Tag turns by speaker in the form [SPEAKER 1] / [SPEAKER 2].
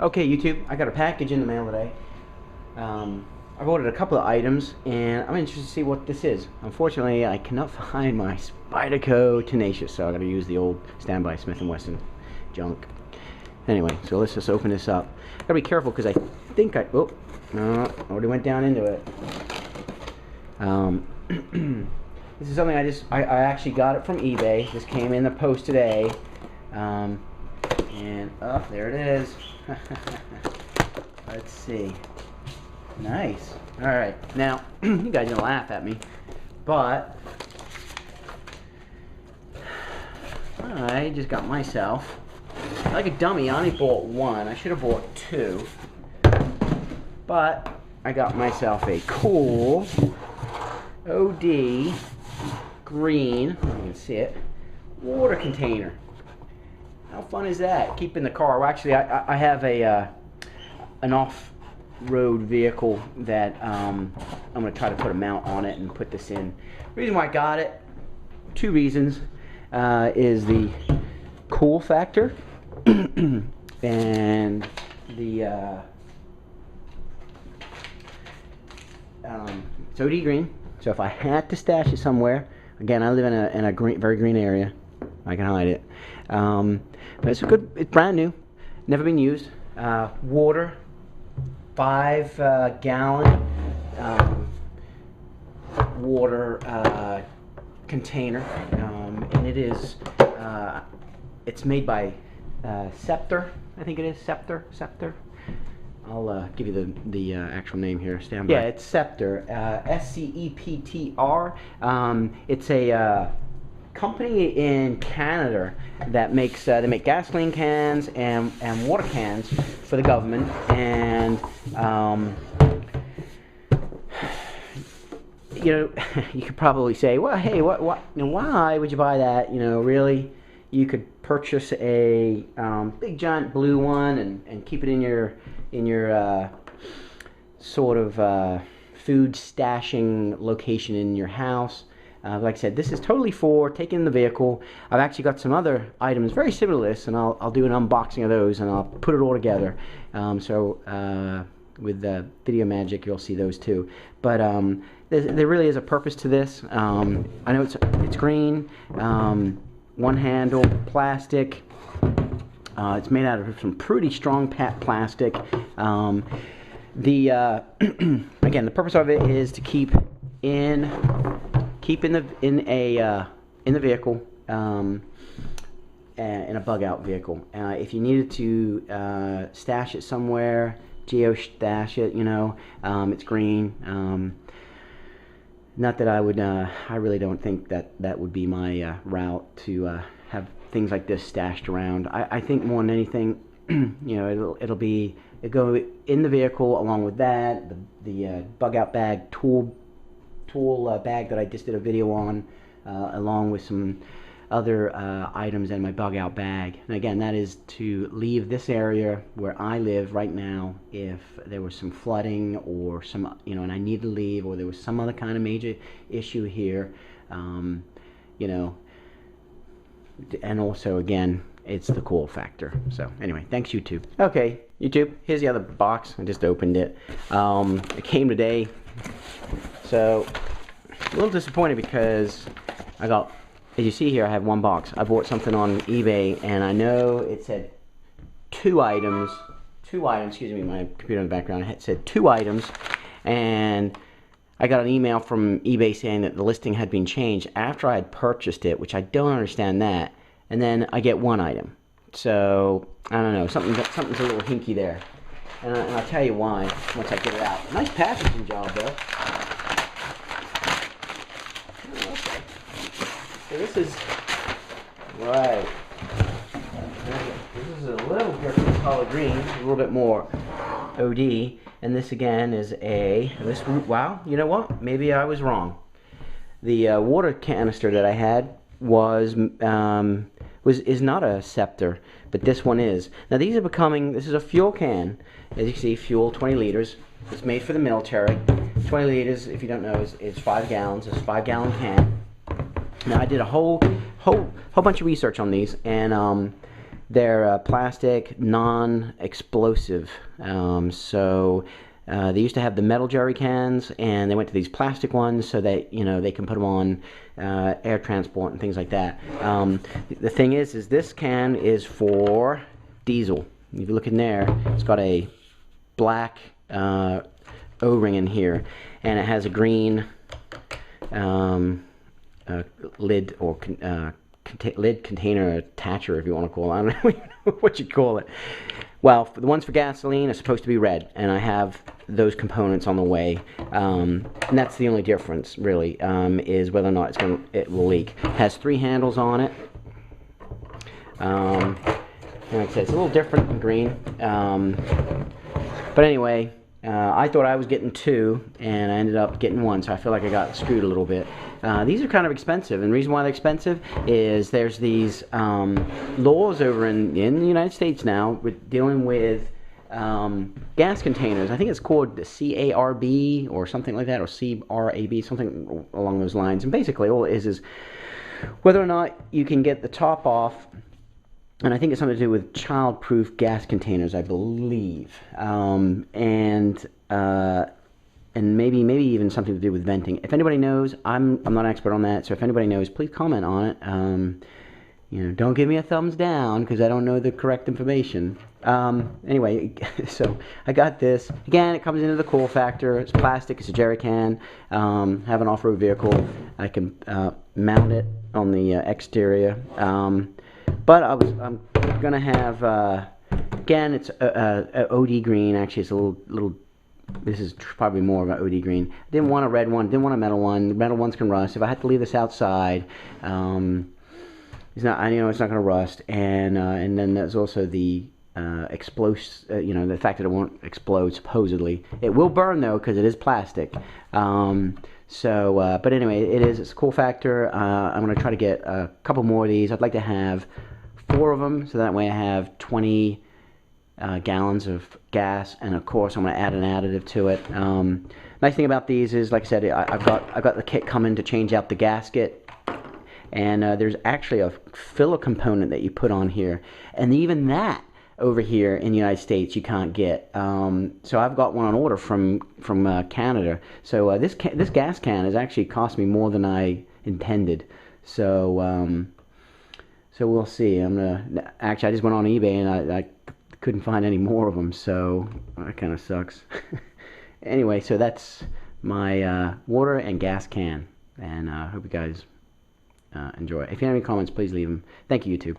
[SPEAKER 1] Okay, YouTube, I got a package in the mail today. I've ordered a couple of items, and I'm interested to see what this is. Unfortunately, I cannot find my Spyderco Tenacious, so I got to use the old standby Smith & Wesson junk. Anyway, so let's just open this up. Gotta be careful because I think oh, no, already went down into it. This is something I actually got it from eBay. This came in the post today, and oh, there it is. Let's see. Nice. All right. Now, you guys are gonna laugh at me, but I just got myself, like a dummy. I only bought one. I should have bought two, but I got myself a cool OD green, you can see it, water container. How fun is that? Keep in the car. Well, actually, I have an off-road vehicle that I'm going to try to put a mount on it and put this in. The reason why I got it, two reasons, is the cool factor and the it's OD green. So if I had to stash it somewhere, again, I live in a very green area, I can hide it. But it's good. It's brand new, never been used. Water, 5-gallon water container, and it is. It's made by Scepter, I think it is Scepter. I'll give you the actual name here. Stand by. Yeah, it's Scepter. SCEPTR. It's a company in Canada that makes they make gasoline cans and water cans for the government. And you know, you could probably say, well, hey, what, you know, why would you buy that? You know, really, you could purchase a big giant blue one and keep it in your sort of food stashing location in your house. Like I said, this is totally for taking in the vehicle. I've actually got some other items very similar to this, and I'll do an unboxing of those, and I'll put it all together. With the video magic, you'll see those too. But there really is a purpose to this. I know it's green, one handle, plastic. It's made out of some pretty strong plastic. Again, the purpose of it is to keep in the vehicle, in a bug out vehicle. If you needed to stash it somewhere, geo-stash it, you know, it's green. Not that I would. I really don't think that would be my route to have things like this stashed around. I think more than anything, you know, it'll go in the vehicle along with that, the bug out bag, tool bag that I just did a video on, along with some other items in my bug out bag. And again, that is to leave this area where I live right now if there was some flooding or some, you know, and I need to leave, or there was some other kind of major issue here, you know. And also, again, it's the cool factor. So anyway, thanks YouTube. Okay, YouTube, here's the other box. I just opened it. It came today, so a little disappointed because I got, as you see here, I have one box. I bought something on eBay, and I know it said two items, excuse me, my computer in the background, it said 2 items, and I got an email from eBay saying that the listing had been changed after I had purchased it, which I don't understand that. And then I get 1 item. So, I don't know, something's a little hinky there. And I'll tell you why once I get it out. Nice packaging job, though. Oh, okay. So this is, right. This is a little different color green, a little bit more OD. And this again is wow, you know what? Maybe I was wrong. The water canister that I had is not a Scepter, but this one is. Now these are this is a fuel can. As you can see, fuel, 20 liters. It's made for the military. 20 liters, if you don't know, is 5 gallons. It's a 5-gallon can. Now I did a whole bunch of research on these, and They're plastic, non-explosive. They used to have the metal jerry cans, and they went to these plastic ones so that they can put them on air transport and things like that. The thing is this can is for diesel. If you look in there, it's got a black O-ring in here, and it has a green lid or lid container attacher, if you want to call it. I don't know what you call it. Well, the ones for gasoline are supposed to be red, and I have those components on the way, and that's the only difference, really, is whether or not it will leak. It has 3 handles on it. Like I said, it's a little different than green, but anyway, I thought I was getting 2, and I ended up getting 1, so I feel like I got screwed a little bit. These are kind of expensive, and the reason why they're expensive is there's these laws over in the United States now dealing with gas containers. I think it's called the CARB or something like that, or CRAB, something along those lines. And basically all it is whether or not you can get the top off. And I think it's something to do with child-proof gas containers, I believe, and maybe even something to do with venting. If anybody knows, I'm not an expert on that. So if anybody knows, please comment on it. Don't give me a thumbs down because I don't know the correct information. Anyway, so I got this. Again, it comes into the cool factor. It's plastic. It's a jerry can. Have an off-road vehicle. I can mount it on the exterior. But I'm gonna have again. It's a OD green. Actually, it's a little. This is probably more of an OD green. I didn't want a red one. Didn't want a metal one. The metal ones can rust. If I had to leave this outside, it's not. I know it's not gonna rust. And then there's also the explosive. The fact that it won't explode. Supposedly, it will burn though because it is plastic. But anyway, it's a cool factor. I'm going to try to get a couple more of these. I'd like to have 4 of them, so that way I have 20 gallons of gas, and of course I'm going to add an additive to it. Nice thing about these is, like I said, I've got the kit coming to change out the gasket, and there's actually a filler component that you put on here, and even that over here in the United States you can't get. So I've got one on order from Canada. So this gas can has actually cost me more than I intended. So we'll see. I just went on eBay and I couldn't find any more of them. So that kind of sucks. Anyway, so that's my water and gas can, and I hope you guys enjoy. If you have any comments, please leave them. Thank you, YouTube.